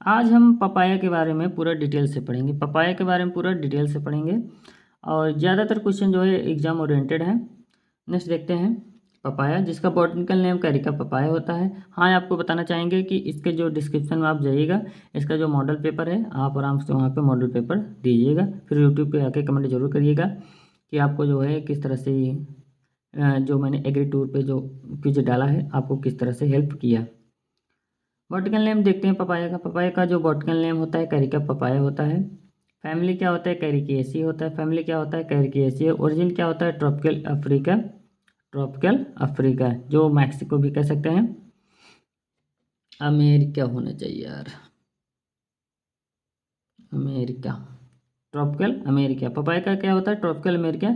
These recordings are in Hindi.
आज हम पपाया के बारे में पूरा डिटेल से पढ़ेंगे। पपाया के बारे में पूरा डिटेल से पढ़ेंगे और ज़्यादातर क्वेश्चन जो है एग्जाम ओरिएंटेड है। नेक्स्ट देखते हैं पपाया, जिसका बॉटनिकल नेम कैरिका पपाया होता है। हाँ, आपको बताना चाहेंगे कि इसके जो डिस्क्रिप्शन में आप जाइएगा, इसका जो मॉडल पेपर है आप आराम से वहाँ पे मॉडल पेपर दीजिएगा। फिर यूट्यूब पे आके कमेंट जरूर करिएगा कि आपको जो है किस तरह से जो मैंने एग्री टूर पे जो क्विज डाला है आपको किस तरह से हेल्प किया। बॉटनिकल नेम देखते हैं पपाया का। पपाया का जो बॉटनिकल नेम होता है कैरिका पपाया होता है। फैमिली क्या होता है, कैरिकेसी होता है। फैमिली क्या होता है, कैरिकेसी। ओरिजिन क्या होता है, ट्रॉपिकल अफ्रीका। ट्रॉपिकल अफ्रीका, जो मैक्सिको भी कह सकते हैं। अमेरिका होना चाहिए यार, अमेरिका। Tropical America. पपाया का क्या होता है, ट्रॉपिकल अमेरिका।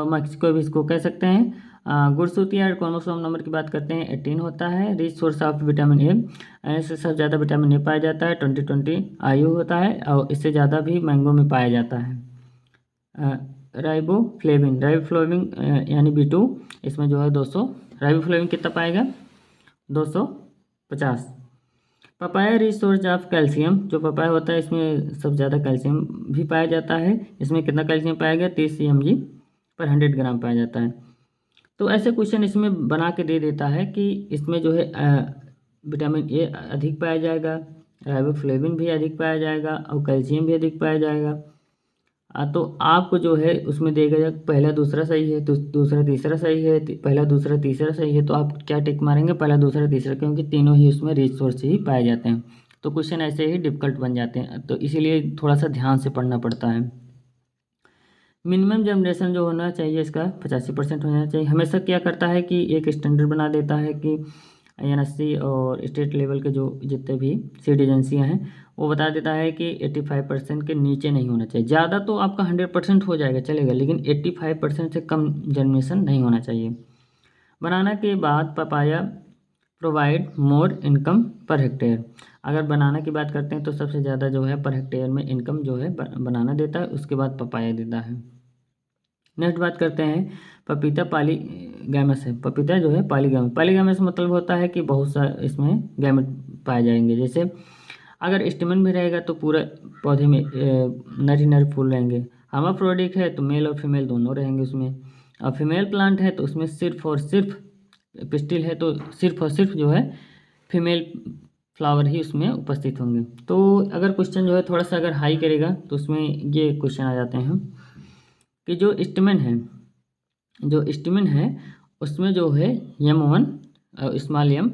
मैक्सिको भी इसको कह सकते हैं। गुणसूत्री या क्रोमोसोम नंबर की बात करते हैं 18 होता है। Rich source of vitamin A, इससे सबसे ज़्यादा विटामिन ए पाया जाता है। 20-20 आयु होता है और इससे ज़्यादा भी मैंगो में पाया जाता है। राइबोफ्लेविन यानी B2, इसमें जो है 200। राइबोफ्लेविन कितना पाएगा, 250। Papaya rich source of calcium, जो पपाया होता है इसमें सबसे ज़्यादा कैल्शियम भी पाया जाता है। इसमें कितना कैल्शियम पाया गया, 30 mg पर 100 ग्राम पाया जाता है। तो ऐसे क्वेश्चन इसमें बना के दे देता है कि इसमें जो है विटामिन ए अधिक पाया जाएगा, राइबोफ्लेविन भी अधिक पाया जाएगा और कैल्शियम भी अधिक पाया जाएगा। तो आपको जो है उसमें देगा जा पहला दूसरा सही है तो दूसरा तीसरा सही है, पहला दूसरा तीसरा सही है, तो आप क्या टिक मारेंगे, पहला दूसरा तीसरा, क्योंकि तीनों ही उसमें रिसोर्स ही पाए जाते हैं। तो क्वेश्चन ऐसे ही डिफिकल्ट बन जाते हैं, तो इसीलिए थोड़ा सा ध्यान से पढ़ना पड़ता है। मिनिमम जनरेशन जो होना चाहिए इसका 85% होना चाहिए। हमेशा क्या करता है कि एक स्टैंडर्ड बना देता है कि NSC और स्टेट लेवल के जो जितने भी सीड एजेंसियाँ हैं वो बता देता है कि 85% के नीचे नहीं होना चाहिए। ज़्यादा तो आपका 100% हो जाएगा चलेगा, लेकिन 85% से कम जनरेशन नहीं होना चाहिए। बनाना के बाद papaya provide more income per hectare. अगर बनाना की बात करते हैं तो सबसे ज़्यादा जो है पर हेक्टेयर में इनकम जो है बनाना देता है, उसके बाद पपाया देता है। नेक्स्ट बात करते हैं पपीता पॉलीगैमस है। पपीता जो है पॉलीगैमस, पॉलीगैमस मतलब होता है कि बहुत सा इसमें गैमेट पाए जाएंगे। जैसे अगर स्टेमन भी रहेगा तो पूरे पौधे में नर ही नर फूल रहेंगे। हर्माफ्रोडिक है तो मेल और फीमेल दोनों रहेंगे उसमें। और फीमेल प्लांट है तो उसमें सिर्फ और सिर्फ पिस्टिल है तो सिर्फ और सिर्फ जो है फीमेल फ्लावर ही उसमें उपस्थित होंगे। तो अगर क्वेश्चन जो है थोड़ा सा अगर हाई करेगा तो उसमें ये क्वेश्चन आ जाते हैं कि जो स्टेमन है उसमें जो है M1 और स्मॉल m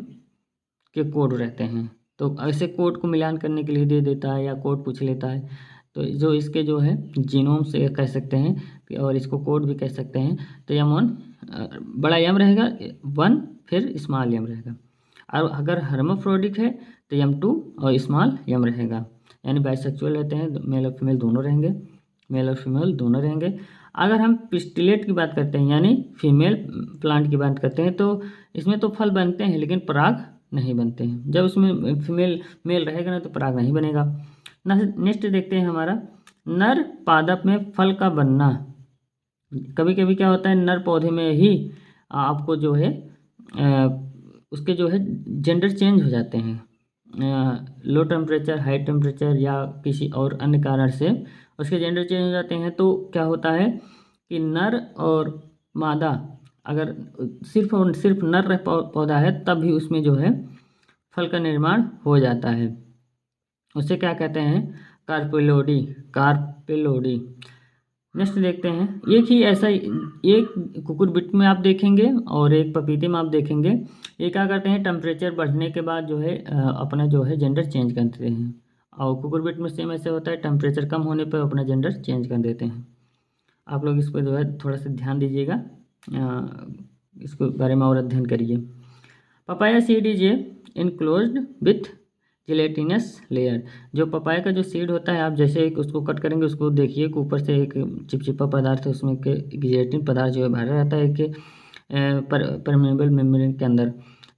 के कोड रहते हैं। तो ऐसे कोड को मिलान करने के लिए दे देता है या कोड पूछ लेता है। तो जो इसके जो है जीनोम से कह सकते हैं और इसको कोड भी कह सकते हैं। तो M1 बड़ा M रहेगा, 1 फिर स्मॉल m रहेगा। और अगर हर्माफ्रोडिक है तो M2 और स्मॉल m रहेगा। यानी बाइसेक्सुअल रहते हैं, मेल और फीमेल दोनों रहेंगे, मेल और फीमेल दोनों रहेंगे। अगर हम पिस्टिलेट की बात करते हैं यानी फीमेल प्लांट की बात करते हैं तो इसमें तो फल बनते हैं लेकिन पराग नहीं बनते हैं। जब उसमें फीमेल मेल रहेगा ना तो पराग नहीं बनेगा। नेक्स्ट देखते हैं हमारा नर पादप में फल का बनना। कभी कभी क्या होता है नर पौधे में ही आपको जो है उसके जो है जेंडर चेंज हो जाते हैं। लो टेम्परेचर, हाई टेम्परेचर या किसी और अन्य कारण से उसके जेंडर चेंज हो जाते हैं। तो क्या होता है कि नर और मादा अगर सिर्फ और सिर्फ नर पौधा है तब भी उसमें जो है फल का निर्माण हो जाता है। उसे क्या कहते हैं, कार्पेलोडी। कार्पेलोडी। नेक्स्ट देखते हैं एक ही ऐसा एक कुकुरबिट में आप देखेंगे और एक पपीते में आप देखेंगे। ये क्या करते हैं टेम्परेचर बढ़ने के बाद जो है अपना जो है जेंडर चेंज कर देते हैं। और कुकुरबिट में सेम ऐसे होता है, टेम्परेचर कम होने पर अपना जेंडर चेंज कर देते हैं। आप लोग इस पर जो है थोड़ा सा ध्यान दीजिएगा, इसके बारे में और अध्ययन करिए। Papaya seed is enclosed with gelatinous layer. जो पपाया का जो सीड होता है आप जैसे एक उसको कट करेंगे उसको देखिए कि ऊपर से एक चिपचिपा पदार्थ है, उसमें के जिलेटिन पदार्थ जो है भरा रहता है कि परमेबल मेम्ब्रेन के अंदर।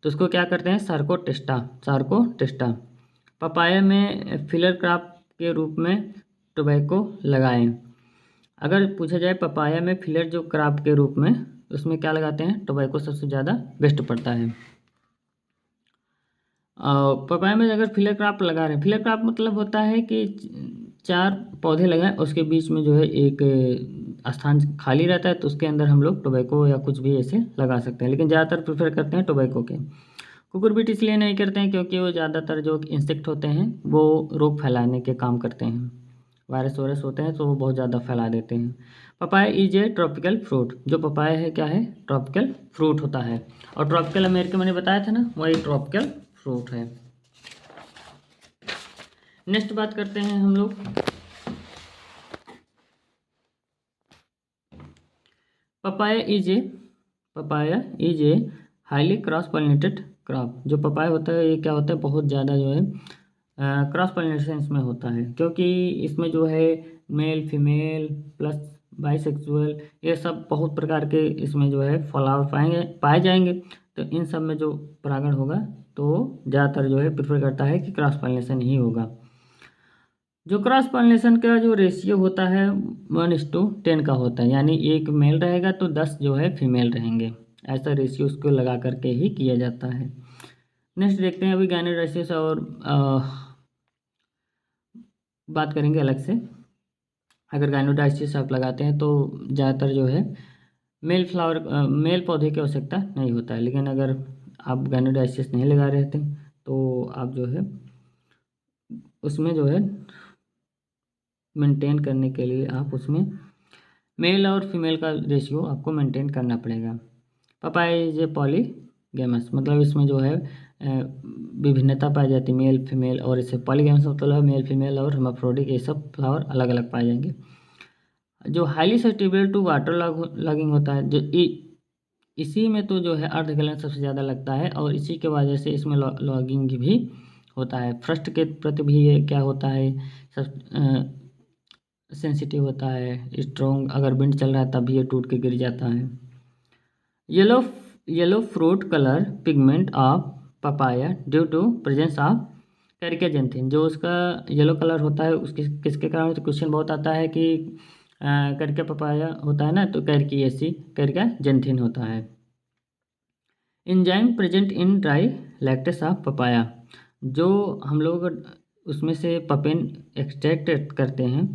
तो उसको क्या करते हैं, सार्कोटेस्टा। पपाया में फिलर क्रॉप के रूप में टोबैको लगाएं। अगर पूछा जाए पपाया में फिलर जो क्रॉप के रूप में उसमें क्या लगाते हैं, टोबैको सबसे ज़्यादा बेस्ट पड़ता है। पपाया में अगर फिलर क्रॉप लगा रहे हैं, फिलर क्रॉप मतलब होता है कि 4 पौधे लगाएं, उसके बीच में जो है एक स्थान खाली रहता है, तो उसके अंदर हम लोग टोबैको या कुछ भी ऐसे लगा सकते हैं, लेकिन ज़्यादातर प्रेफर करते हैं टोबैको के। कुकुरबिट इसलिए नहीं करते हैं क्योंकि वो ज़्यादातर जो इंसेक्ट होते हैं वो रोग फैलाने के काम करते हैं, वायरस वायरस होते हैं तो वो बहुत ज़्यादा फैला देते हैं। Papaya is a tropical fruit, जो पपाया है क्या है, ट्रॉपिकल फ्रूट होता है, और ट्रॉपिकल अमेरिका मैंने बताया था ना, वही ट्रॉपिकल फ्रूट है। नेक्स्ट बात करते हैं हम लोग papaya is a highly cross pollinated crop. जो पपाया होता है ये क्या होता है, बहुत ज़्यादा जो है क्रॉस पॉलिनेशन इसमें होता है, क्योंकि इसमें जो है मेल फीमेल प्लस बाइसेक्सुअल ये सब बहुत प्रकार के इसमें जो है फ्लावर पाए जाएंगे। तो इन सब में जो परागण होगा तो ज़्यादातर जो है प्रेफर करता है कि क्रॉस पॉलिनेशन ही होगा। जो क्रॉस पॉलिनेशन का जो रेशियो होता है 1:10 का होता है, यानी एक मेल रहेगा तो 10 जो है फीमेल रहेंगे, ऐसा रेशियो उसको लगा करके ही किया जाता है। नेक्स्ट देखते हैं, अभी गाइनोडाइसिस और बात करेंगे अलग से। अगर गाइनोडाइसिस आप लगाते हैं तो ज़्यादातर जो है मेल पौधे की आवश्यकता नहीं होता है, लेकिन अगर आप गाइनोडाइसिस नहीं लगा रहे थे तो आप जो है उसमें जो है मेंटेन करने के लिए आप उसमें मेल और फीमेल का रेशियो आपको मेंटेन करना पड़ेगा। पपाया इज ए पॉलीगैमस, मतलब इसमें जो है विभिन्नता पाई जाती है मेल फीमेल, और इसे पॉलीगैमस मतलब मेल फीमेल और हर्माफ्रोडिक ये सब फ्लावर अलग अलग पाए जाएंगे। जो highly sustainable to water logging होता है, जो इसी में तो जो है अर्धगलन सबसे ज़्यादा लगता है, और इसी के वजह से इसमें लॉगिंग भी होता है। फ्रस्ट के प्रति भी ये क्या होता है, सब सेंसिटिव होता है, स्ट्रॉन्ग अगर विंड चल रहा है तब भी ये टूट के गिर जाता है। Yellow fruit colour pigment of papaya due to presence of caricaxanthin, जो उसका येलो कलर होता है उसके किसके कारण, तो क्वेश्चन बहुत आता है कि कैरिका पपाया होता है ना, तो कैरिकाजेंथिन होता है। Enzyme present in dry lactase of papaya, जो हम लोग उसमें से पपेन एक्सट्रैक्ट करते हैं।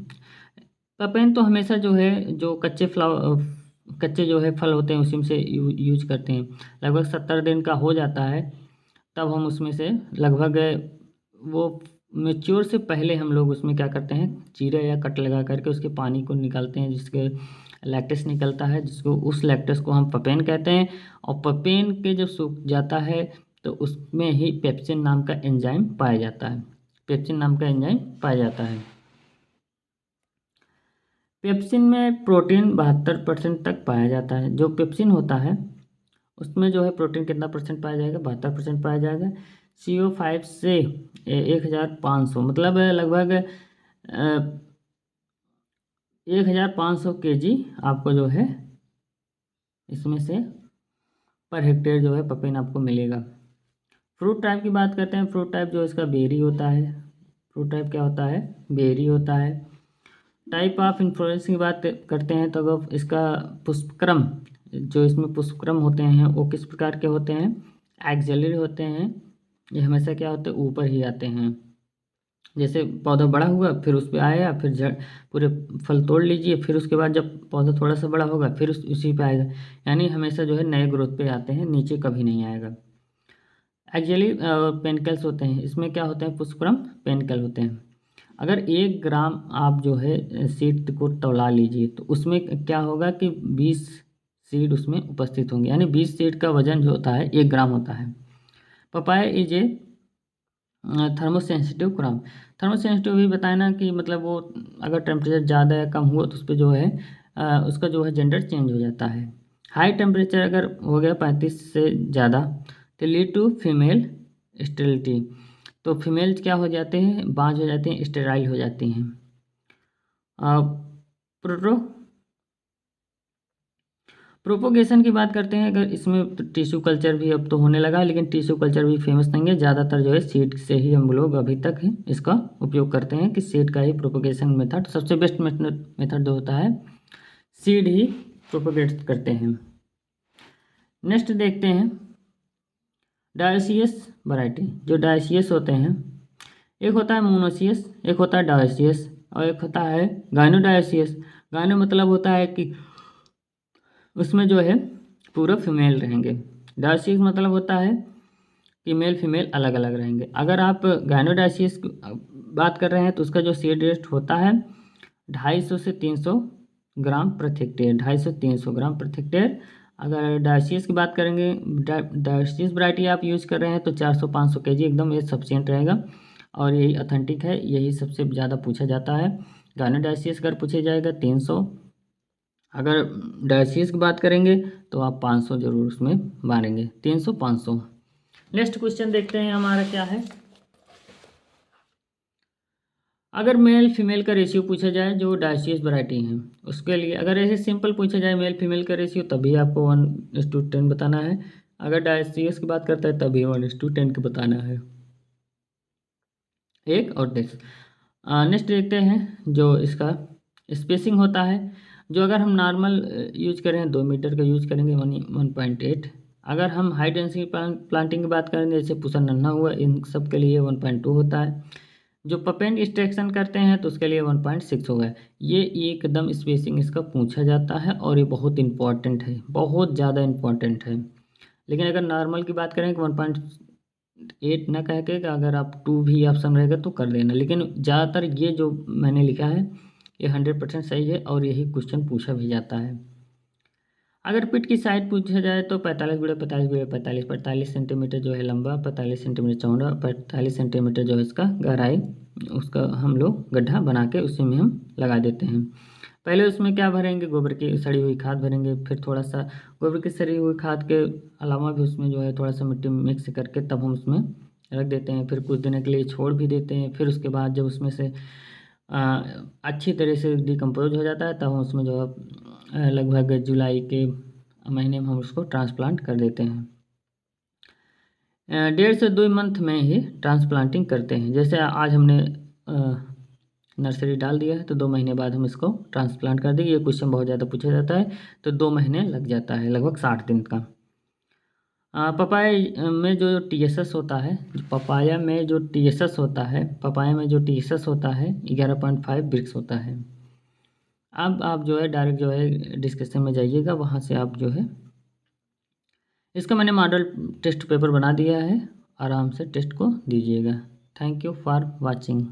पपेन तो हमेशा जो है जो कच्चे जो है फल होते हैं उसी में से यूज करते हैं। लगभग 70 दिन का हो जाता है तब हम उसमें से लगभग वो मेच्योर से पहले हम लोग उसमें क्या करते हैं, चीरा या कट लगा करके उसके पानी को निकालते हैं, जिसके लैक्टेस निकलता है, जिसको उस लैक्टेस को हम पपेन कहते हैं। और पपेन के जब सूख जाता है तो उसमें ही पेप्सिन नाम का एंजाइम पाया जाता है, पेप्सिन नाम का एंजाइम पाया जाता है। पेप्सिन में प्रोटीन 72% तक पाया जाता है। जो पेप्सिन होता है उसमें जो है प्रोटीन कितना परसेंट पाया जाएगा, 72% पाया जाएगा। CO5 से 1500 मतलब लगभग 1500 kg आपको जो है इसमें से पर हेक्टेयर जो है पपेन आपको मिलेगा। फ्रूट टाइप की बात करते हैं, फ्रूट टाइप जो इसका बेरी होता है, फ्रूट टाइप क्या होता है, बेरी होता है। टाइप ऑफ इन्फ्लोरेंस की बात करते हैं तो अब इसका पुष्पक्रम, जो इसमें पुष्पक्रम होते हैं वो किस प्रकार के होते हैं, एक्सिलरी होते हैं। ये हमेशा क्या होते हैं, ऊपर ही आते हैं। जैसे पौधा बड़ा हुआ फिर उस पर आया, फिर जड़ पूरे फल तोड़ लीजिए, फिर उसके बाद जब पौधा थोड़ा सा बड़ा होगा फिर उसी पे आएगा, यानी हमेशा जो है नए ग्रोथ पे आते हैं, नीचे कभी नहीं आएगा। एक्चुअली पेनिकल्स होते हैं, इसमें क्या होते हैं, पुष्पक्रम पेनिकल होते हैं। अगर 1 ग्राम आप जो है सीड को तौला लीजिए तो उसमें क्या होगा कि 20 सीड उसमें उपस्थित होंगे, यानी 20 सीड का वजन जो होता है 1 ग्राम होता है। Papaya is a thermosensitive crop. Thermosensitive भी बताया ना कि मतलब वो अगर टेम्परेचर ज़्यादा या कम हुआ तो उस पर जो है उसका जो है जेंडर चेंज हो जाता है। हाई टेम्परेचर अगर हो गया 35 से ज़्यादा तो लीड टू फीमेल स्टेरिलिटी, तो फीमेल क्या हो जाते हैं, बांझ हो जाती हैं, स्टेराइल हो जाती हैं। प्रोटो प्रोपोगेशन की बात करते हैं, अगर इसमें तो टिश्यू कल्चर भी अब तो होने लगा है, लेकिन टिश्यू कल्चर भी फेमस नहीं है, ज़्यादातर जो है सीड से ही हम लोग अभी तक ही इसका उपयोग करते हैं कि सीड का ही प्रोपोगेशन मेथड सबसे बेस्ट मेथड जो होता है, सीड ही प्रोपोगेट करते हैं। नेक्स्ट देखते हैं डायोसियस वैरायटी, जो डायोसियस होते हैं, एक होता है मोनोसियस, एक होता है डायोसियस और एक होता है गाइनोडायोसियस। गाइनो मतलब होता है कि उसमें जो है पूरा फीमेल रहेंगे। डायोसियस मतलब होता है कि मेल फीमेल अलग अलग रहेंगे। अगर आप गाइनोडायोसियस की बात कर रहे हैं तो उसका जो सीड रेट होता है 250 से 300 ग्राम प्रति हेक्टेयर, 250 से 300 ग्राम प्रति हेक्टेयर। अगर डायोसियस की बात करेंगे, डायोसियस वैरायटी आप यूज़ कर रहे हैं तो 400-500 केजी एकदम ये सफिशिएंट रहेगा और यही ऑथेंटिक है, यही सबसे ज़्यादा पूछा जाता है। गाइनोडायोसियस अगर पूछा जाएगा 300, अगर डायोसियस की बात करेंगे तो आप 500 जरूर उसमें मारेंगे, 300-500। नेक्स्ट क्वेश्चन देखते हैं हमारा क्या है। अगर मेल फीमेल का रेशियो पूछा जाए जो डायोसियस वैरायटी है उसके लिए, अगर ऐसे सिंपल पूछा जाए मेल फीमेल का रेशियो तभी आपको 1:10 बताना है। अगर डायोसियस की बात करता है तभी 1:10 का बताना है, 1 और 10। नेक्स्ट देखते हैं जो इसका स्पेसिंग होता है। जो अगर हम नॉर्मल यूज करें 2 मीटर का यूज करेंगे 1.8। अगर हम हाई डेंसिटी प्लांटिंग की बात करेंगे जैसे पुसा नन्हा हुआ, इन सब के लिए 1.2 होता है। जो पपेंट एक्सट्रैक्शन करते हैं तो उसके लिए 1.6 होगा। ये एकदम स्पेसिंग इसका पूछा जाता है और ये बहुत इंपॉर्टेंट है, बहुत ज़्यादा इंपॉर्टेंट है। लेकिन अगर नॉर्मल की बात करें कि 1.8 ना कह के अगर आप 2 भी ऑप्शन रहेगा तो कर देना, लेकिन ज़्यादातर ये जो मैंने लिखा है ये 100% सही है और यही क्वेश्चन पूछा भी जाता है। अगर पिट की साइड पूछा जाए तो 45 सेंटीमीटर जो है लंबा, 45 सेंटीमीटर चौड़ा, 45 सेंटीमीटर जो है इसका गहराई, उसका हम लोग गड्ढा बना के उसी में हम लगा देते हैं। पहले उसमें क्या भरेंगे, गोबर की सड़ी हुई खाद भरेंगे, फिर थोड़ा सा गोबर की सड़ी हुई खाद के अलावा भी उसमें जो है थोड़ा सा मिट्टी मिक्स करके तब हम उसमें रख देते हैं। फिर कुछ दिन के लिए छोड़ भी देते हैं। फिर उसके बाद जब उसमें से अच्छी तरह से डिकम्पोज हो जाता है तब हम उसमें जो है लगभग जुलाई के महीने में हम उसको ट्रांसप्लांट कर देते हैं। 1.5 से 2 मंथ में ही ट्रांसप्लांटिंग करते हैं। जैसे आज हमने नर्सरी डाल दिया है तो 2 महीने बाद हम इसको ट्रांसप्लांट कर देंगे। ये क्वेश्चन बहुत ज़्यादा पूछा जाता है तो 2 महीने लग जाता है, लगभग 60 दिन का। पपाया में जो TSS होता है, पपाया में जो TSS होता है, पपाया में जो TSS होता है 11.5 ब्रिक्स होता है। अब आप जो है डायरेक्ट जो है डिस्कशन में जाइएगा, वहाँ से आप जो है इसका मैंने मॉडल टेस्ट पेपर बना दिया है, आराम से टेस्ट को दीजिएगा। Thank you for watching.